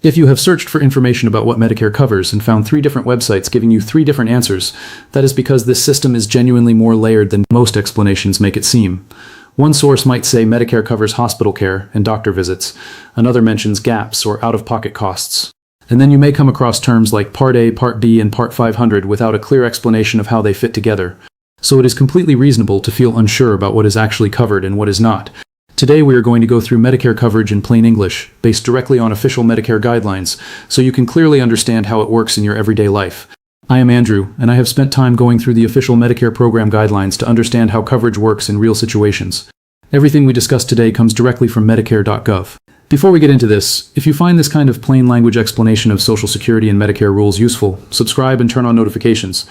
If you have searched for information about what Medicare covers and found 3 different websites giving you 3 different answers, that is because this system is genuinely more layered than most explanations make it seem. One source might say Medicare covers hospital care and doctor visits. Another mentions gaps or out-of-pocket costs. And then you may come across terms like Part A, Part B, and Part 500 without a clear explanation of how they fit together. So it is completely reasonable to feel unsure about what is actually covered and what is not. Today we are going to go through Medicare coverage in plain English, based directly on official Medicare guidelines, so you can clearly understand how it works in your everyday life. I am Andrew, and I have spent time going through the official Medicare program guidelines to understand how coverage works in real situations. Everything we discuss today comes directly from Medicare.gov. Before we get into this, if you find this kind of plain language explanation of Social Security and Medicare rules useful, subscribe and turn on notifications.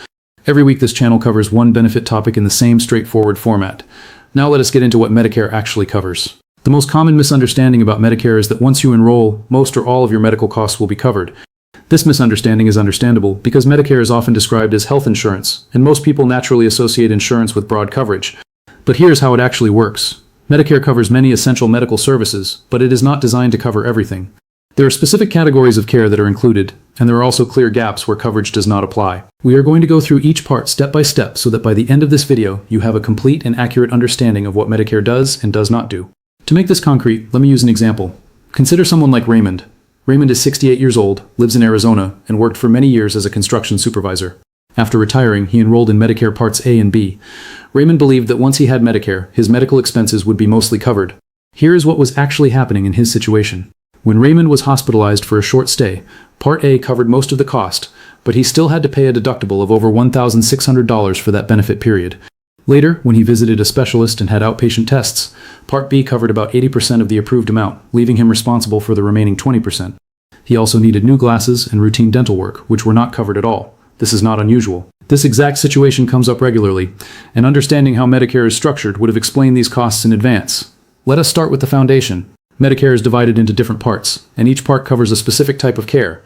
Every week this channel covers one benefit topic in the same straightforward format. Now let us get into what Medicare actually covers. The most common misunderstanding about Medicare is that once you enroll, most or all of your medical costs will be covered. This misunderstanding is understandable because Medicare is often described as health insurance, and most people naturally associate insurance with broad coverage. But here's how it actually works. Medicare covers many essential medical services, but it is not designed to cover everything. There are specific categories of care that are included, and there are also clear gaps where coverage does not apply. We are going to go through each part step by step so that by the end of this video, you have a complete and accurate understanding of what Medicare does and does not do. To make this concrete, let me use an example. Consider someone like Raymond. Raymond is 68 years old, lives in Arizona, and worked for many years as a construction supervisor. After retiring, he enrolled in Medicare Parts A and B. Raymond believed that once he had Medicare, his medical expenses would be mostly covered. Here is what was actually happening in his situation. When Raymond was hospitalized for a short stay, Part A covered most of the cost, but he still had to pay a deductible of over $1,600 for that benefit period. Later, when he visited a specialist and had outpatient tests, Part B covered about 80% of the approved amount, leaving him responsible for the remaining 20%. He also needed new glasses and routine dental work, which were not covered at all. This is not unusual. This exact situation comes up regularly, and understanding how Medicare is structured would have explained these costs in advance. Let us start with the foundation. Medicare is divided into different parts, and each part covers a specific type of care.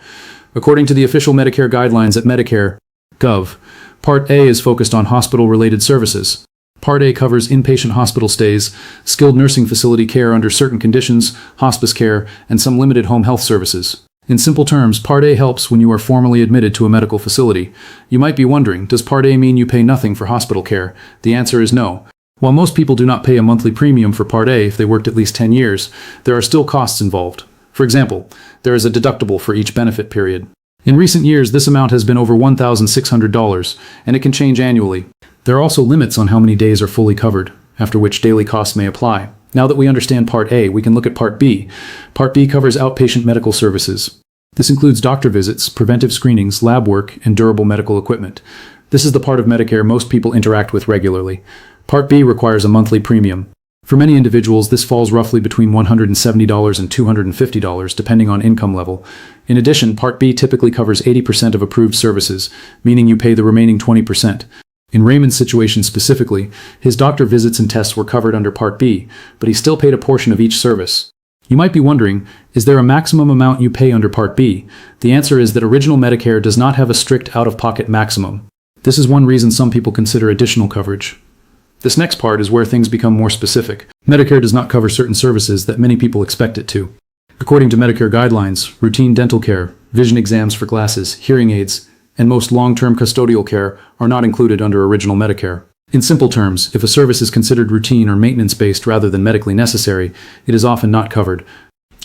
According to the official Medicare guidelines at Medicare.gov, Part A is focused on hospital-related services. Part A covers inpatient hospital stays, skilled nursing facility care under certain conditions, hospice care, and some limited home health services. In simple terms, Part A helps when you are formally admitted to a medical facility. You might be wondering, does Part A mean you pay nothing for hospital care? The answer is no. While most people do not pay a monthly premium for Part A if they worked at least 10 years, there are still costs involved. For example, there is a deductible for each benefit period. In recent years, this amount has been over $1,600, and it can change annually. There are also limits on how many days are fully covered, after which daily costs may apply. Now that we understand Part A, we can look at Part B. Part B covers outpatient medical services. This includes doctor visits, preventive screenings, lab work, and durable medical equipment. This is the part of Medicare most people interact with regularly. Part B requires a monthly premium. For many individuals, this falls roughly between $170 and $250, depending on income level. In addition, Part B typically covers 80% of approved services, meaning you pay the remaining 20%. In Raymond's situation specifically, his doctor visits and tests were covered under Part B, but he still paid a portion of each service. You might be wondering, is there a maximum amount you pay under Part B? The answer is that original Medicare does not have a strict out-of-pocket maximum. This is one reason some people consider additional coverage. This next part is where things become more specific. Medicare does not cover certain services that many people expect it to. According to Medicare guidelines, routine dental care, vision exams for glasses, hearing aids, and most long-term custodial care are not included under original Medicare. In simple terms, if a service is considered routine or maintenance-based rather than medically necessary, it is often not covered.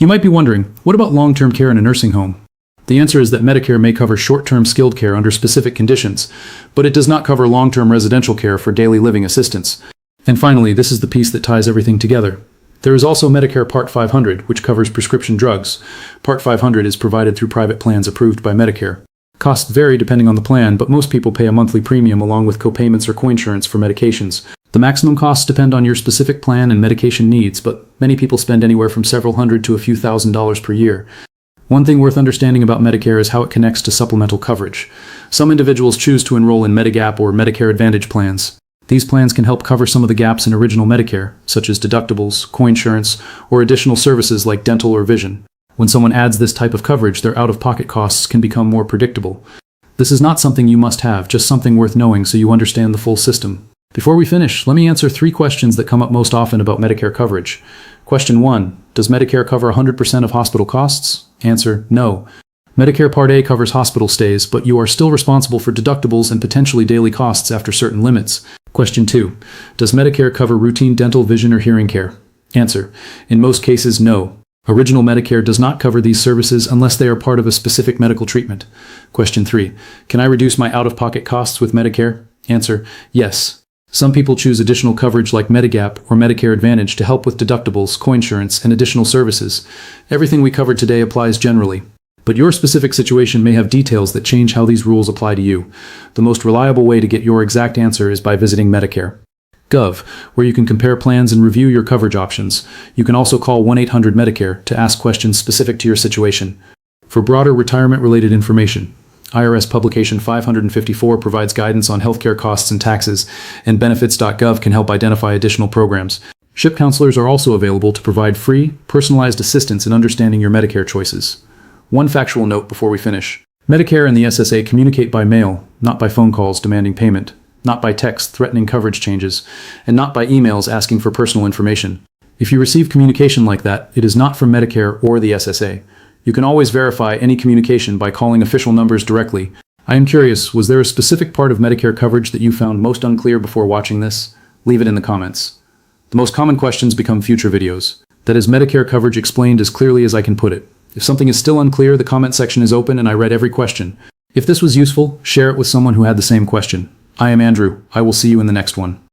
You might be wondering, what about long-term care in a nursing home? The answer is that Medicare may cover short-term skilled care under specific conditions, but it does not cover long-term residential care for daily living assistance. And finally, this is the piece that ties everything together. There is also Medicare Part 500, which covers prescription drugs. Part 500 is provided through private plans approved by Medicare. Costs vary depending on the plan, but most people pay a monthly premium along with copayments or coinsurance for medications. The maximum costs depend on your specific plan and medication needs, but many people spend anywhere from several hundred to a few $1,000s per year. One thing worth understanding about Medicare is how it connects to supplemental coverage. Some individuals choose to enroll in Medigap or Medicare Advantage plans. These plans can help cover some of the gaps in original Medicare, such as deductibles, coinsurance, or additional services like dental or vision. When someone adds this type of coverage, their out-of-pocket costs can become more predictable. This is not something you must have, just something worth knowing so you understand the full system. Before we finish, let me answer 3 questions that come up most often about Medicare coverage. Question 1. Does Medicare cover 100% of hospital costs? Answer: no. Medicare Part A covers hospital stays, but you are still responsible for deductibles and potentially daily costs after certain limits. Question 2. Does Medicare cover routine dental, vision, or hearing care? Answer: in most cases, no. Original Medicare does not cover these services unless they are part of a specific medical treatment. Question 3. Can I reduce my out-of-pocket costs with Medicare? Answer: yes. Some people choose additional coverage like Medigap or Medicare Advantage to help with deductibles, coinsurance, and additional services. Everything we covered today applies generally, but your specific situation may have details that change how these rules apply to you. The most reliable way to get your exact answer is by visiting Medicare.gov, where you can compare plans and review your coverage options. You can also call 1-800-MEDICARE to ask questions specific to your situation. For broader retirement-related information, IRS Publication 554 provides guidance on healthcare costs and taxes, and benefits.gov can help identify additional programs. SHIP counselors are also available to provide free, personalized assistance in understanding your Medicare choices. One factual note before we finish. Medicare and the SSA communicate by mail, not by phone calls demanding payment, not by text threatening coverage changes, and not by emails asking for personal information. If you receive communication like that, it is not from Medicare or the SSA. You can always verify any communication by calling official numbers directly. I am curious, was there a specific part of Medicare coverage that you found most unclear before watching this? Leave it in the comments. The most common questions become future videos. That is Medicare coverage explained as clearly as I can put it. If something is still unclear, the comment section is open and I read every question. If this was useful, share it with someone who had the same question. I am Andrew. I will see you in the next one.